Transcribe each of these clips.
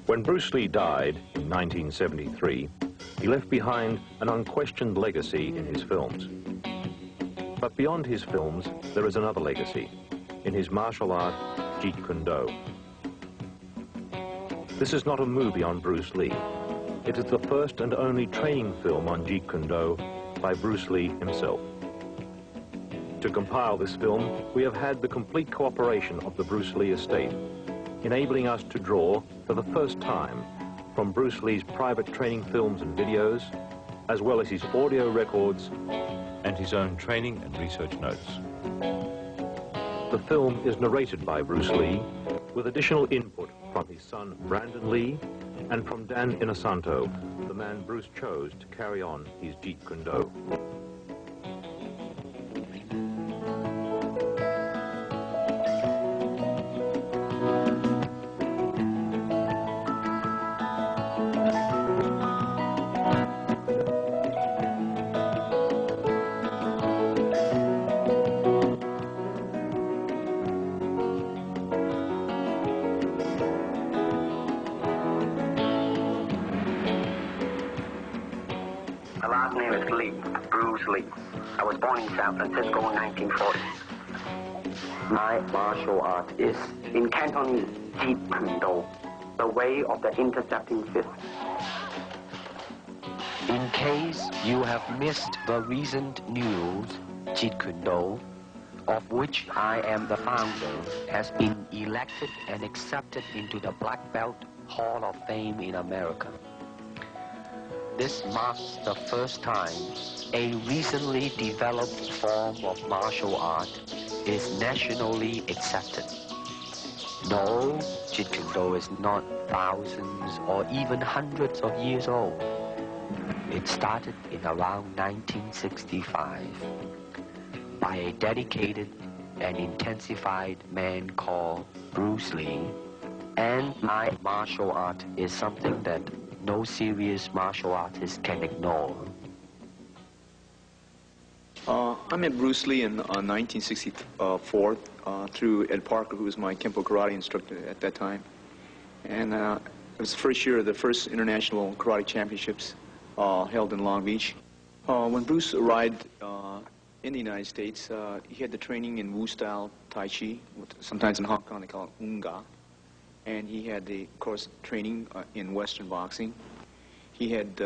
When Bruce Lee died in 1973, he left behind an unquestioned legacy in his films. But beyond his films, there is another legacy, in his martial art, Jeet Kune Do. This is not a movie on Bruce Lee. It is the first and only training film on Jeet Kune Do by Bruce Lee himself. To compile this film, we have had the complete cooperation of the Bruce Lee estate, enabling us to draw, for the first time, from Bruce Lee's private training films and videos, as well as his audio records and his own training and research notes. The film is narrated by Bruce Lee, with additional input from his son Brandon Lee and from Dan Inosanto, the man Bruce chose to carry on his Jeet Kune Do. My last name is Lee, Bruce Lee. I was born in San Francisco in 1940. My martial art is in Cantonese Jeet Kune Do, the way of the intercepting fist. In case you have missed the recent news, Jeet Kune Do, of which I am the founder, has been elected and accepted into the Black Belt Hall of Fame in America. This marks the first time a recently developed form of martial art is nationally accepted. No, Jeet Kune Do is not thousands or even hundreds of years old. It started in around 1965 by a dedicated and intensified man called Bruce Lee, and my martial art is something that no serious martial artist can ignore. I met Bruce Lee in 1964 through Ed Parker, who was my Kempo karate instructor at that time. And it was the first year of the first international karate championships held in Long Beach. When Bruce arrived in the United States, he had the training in Wu-style Tai Chi, sometimes in Hong Kong they call it Unga. And he had the, of course, training in Western boxing. He had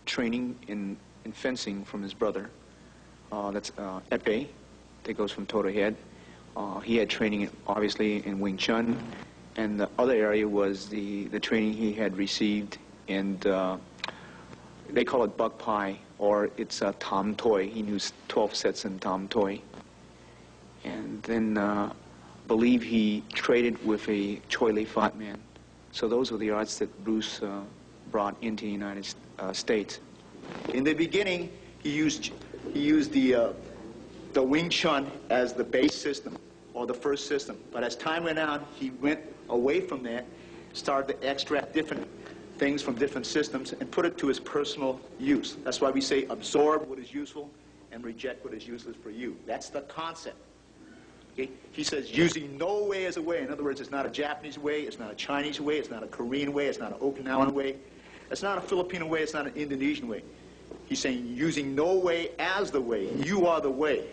training in fencing from his brother. That's Epee, that goes from toe to head. He had training, obviously, in Wing Chun. And the other area was the training he had received in, they call it Buk Pai, or it's Tam Toi. He knew 12 sets in Tam Toi. And then believe he traded with a Choi Lee Fat man. So those were the arts that Bruce brought into the United States. In the beginning, he used the Wing Chun as the base system, or the first system. But as time went on, he went away from that, started to extract different things from different systems and put it to his personal use. That's why we say absorb what is useful and reject what is useless for you. That's the concept. Okay? He says using no way as a way. In other words, it's not a Japanese way, it's not a Chinese way, it's not a Korean way, it's not an Okinawan way, it's not a Filipino way, it's not an Indonesian way. He's saying using no way as the way. You are the way.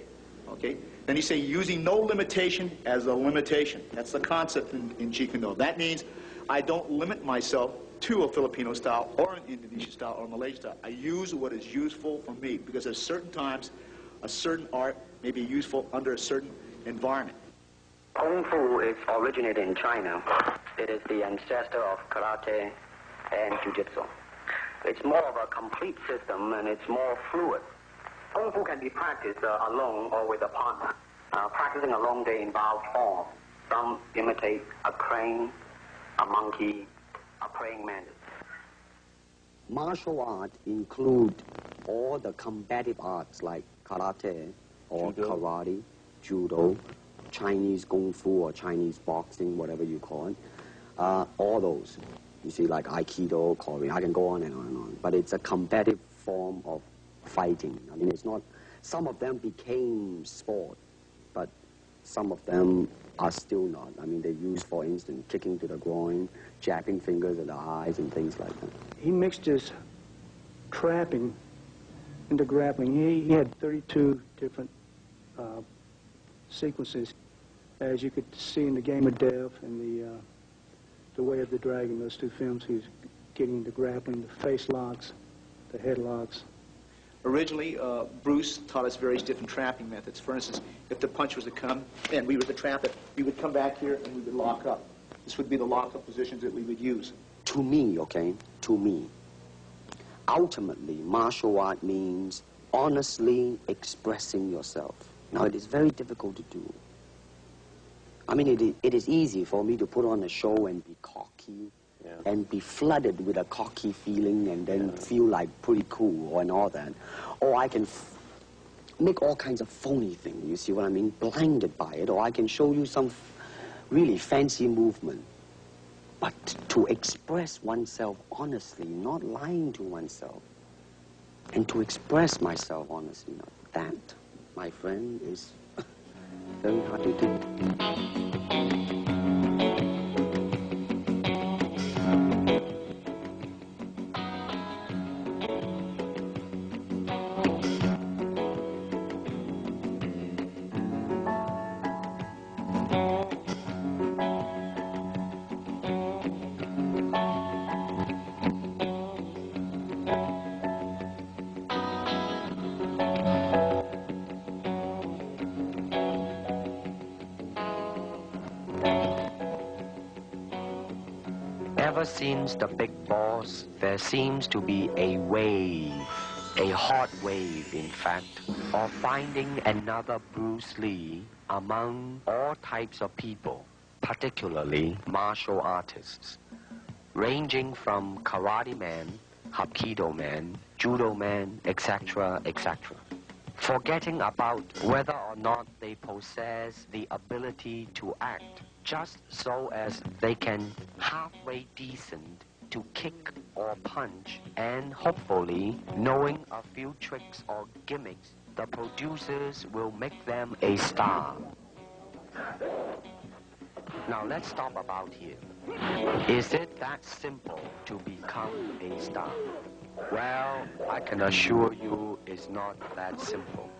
Okay? Then he's saying using no limitation as a limitation. That's the concept in Jeet Kune Do. That means I don't limit myself to a Filipino style or an Indonesian style or a Malaysian style. I use what is useful for me, because at certain times a certain art may be useful under a certain environment. Kung Fu is originated in China. It is the ancestor of karate and jiu-jitsu. It's more of a complete system, and it's more fluid. Kung Fu can be practiced alone or with a partner. Practicing alone, they involve form. Some imitate a crane, a monkey, a praying mantis. Martial art include all the combative arts like karate or Judo. karate, judo, Chinese kung fu or Chinese boxing, whatever you call it. All those. You see, like Aikido, Korean, I can go on and on and on. But it's a combative form of fighting. I mean, it's not, some of them became sport, but some of them are still not. I mean, they use, for instance, kicking to the groin, jabbing fingers at the eyes, and things like that. He mixed his trapping into grappling. He had 32 different sequences, as you could see in The Game of Death and the Way of the Dragon, those two films. He's getting into grappling, the face locks, the head locks. Originally, Bruce taught us various different trapping methods. For instance, if the punch was to come and we were to trap it, we would come back here and we would lock up. This would be the lock-up positions that we would use. To me, okay, to me, ultimately, martial art means honestly expressing yourself. Now, it is very difficult to do. I mean, it is easy for me to put on a show and be cocky, and be flooded with a cocky feeling and then feel like pretty cool and all that. Or I can make all kinds of phony things, you see what I mean? Blinded by it. Or I can show you some really fancy movement. But to express oneself honestly, not lying to oneself, and to express myself honestly, that, my friend, is very hard to do. Ever since the Big Boss, there seems to be a wave, a hot wave, in fact, of finding another Bruce Lee among all types of people, particularly martial artists, ranging from karate man, hapkido man, judo man, etc., etc. Forgetting about whether or not they possess the ability to act, just so as they can halfway decent to kick or punch, and hopefully, knowing a few tricks or gimmicks, the producers will make them a star. Now let's stop about here. Is it that simple to become a star? Well, I can assure you it's not that simple.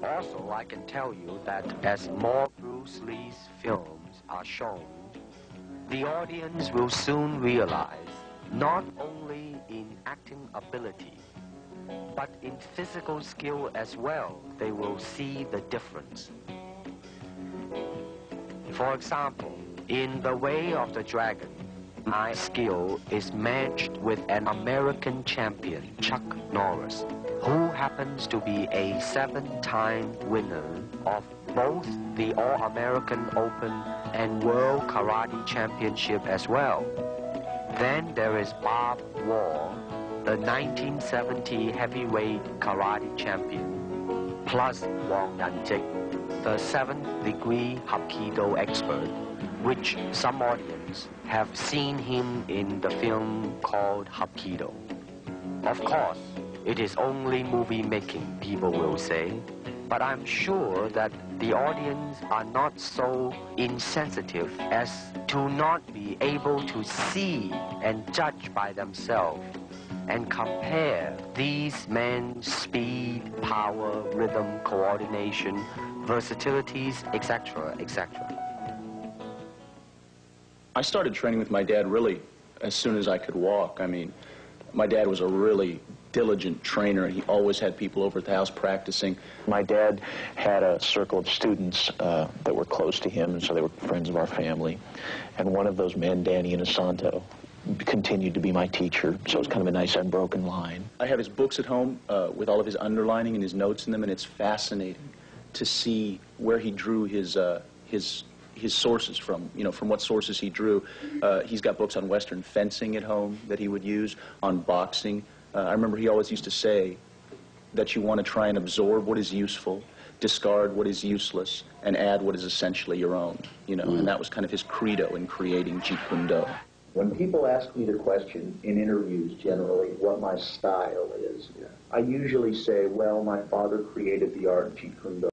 Also, I can tell you that as more Bruce Lee's films are shown, the audience will soon realize not only in acting ability, but in physical skill as well, they will see the difference. For example, in The Way of the Dragon, my skill is matched with an American champion, Chuck Norris, who happens to be a 7-time winner of both the All-American Open and World Karate Championship as well. Then there is Bob Wall, the 1970 heavyweight karate champion, plus Wong Yan-jik, the 7th degree Hapkido expert, which some audience have seen him in the film called Hapkido. Of course, it is only movie making, people will say, but I'm sure that the audience are not so insensitive as to not be able to see and judge by themselves and compare these men's speed, power, rhythm, coordination, versatilities, etc., etc. I started training with my dad really as soon as I could walk. I mean, my dad was a really diligent trainer. He always had people over at the house practicing. My dad had a circle of students that were close to him, and so they were friends of our family. And one of those men, Danny Inosanto, continued to be my teacher, so it was kind of a nice unbroken line. I have his books at home with all of his underlining and his notes in them, and it's fascinating to see where he drew his sources from, you know, from what sources he drew. He's got books on Western fencing at home that he would use, on boxing. I remember he always used to say that you want to try and absorb what is useful, discard what is useless, and add what is essentially your own, you know, and that was kind of his credo in creating Jeet Kune Do. When people ask me the question in interviews generally what my style is, I usually say, well, my father created the art of Jeet Kune Do.